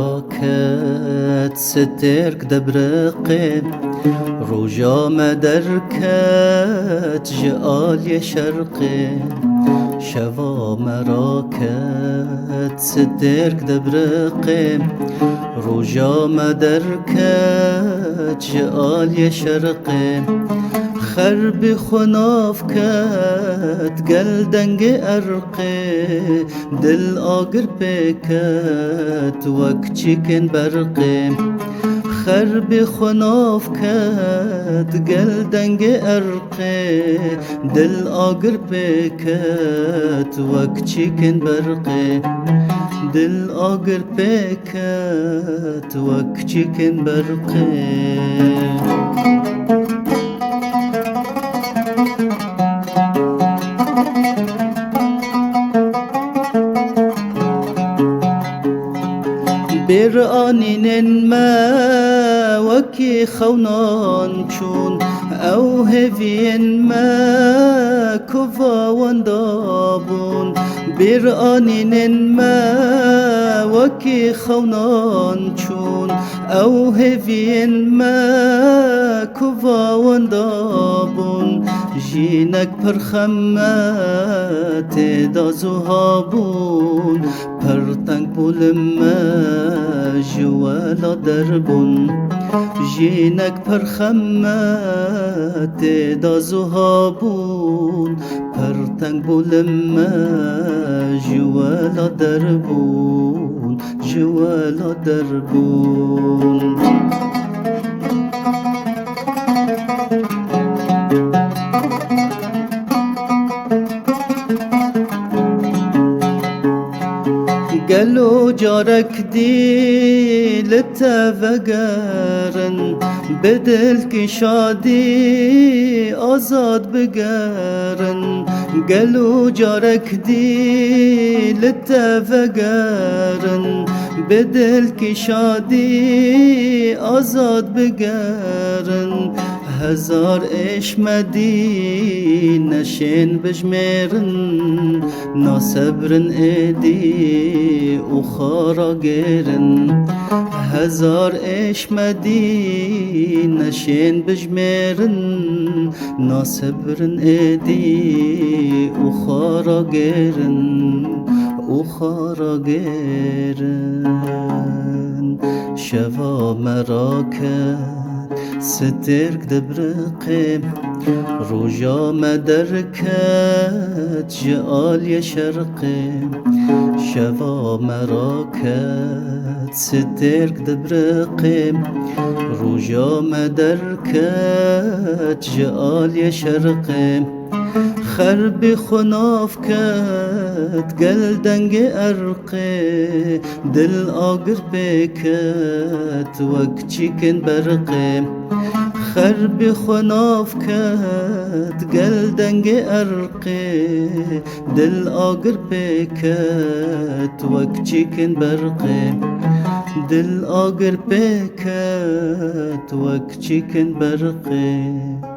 مراكت سترك دبرقي روجا مدركت جال يشرقي شوا مراكت سترك دبرقي روجا مدركت جال يشرقي خرب خناف كت قل دنگ ارقي دل آگر بكت وك چيكن برقي خرب خناف كت قل دنگ ارقي دل آگر بكت وك چيكن برقي دل آگر بكت وك چيكن برقي برآنين ما وكي خونان چون او هفين ما كفا واندابون برآنين ما وكي خونان چون او هفين ما كفا واندابون جينك پرخمت دازو هابون پرتنگ بولما جوالا دربون جينك پرخمت دازو هابون پرتنگ بولما جوالا دربون جوالا دربون قالوا جارك دي لتفقرن بدلك شادي آزاد بقرن قالوا جارك دي لتفقرن بدلك شادي آزاد بقرن هزار اش مدينة شين بجميرن ناصبرن ايدي وخارا غيرن هزار اش مدينة شين بجميرن ناصبرن ايدي وخارا غيرن وخارا غيرن شوا مراكه سترك دبرقي روجا مدركت جال يشرقي شوا مراكت سترك دبرقي روجا مدركت جال يشرقي خرب خناف كت قل دنگ ارقي دل آگر بكت وك چيكن برقي خرب خناف كت قل دنگ ارقي دل آگر بكت وك چيكن برقي دل آگر بكت وك چيكن برقي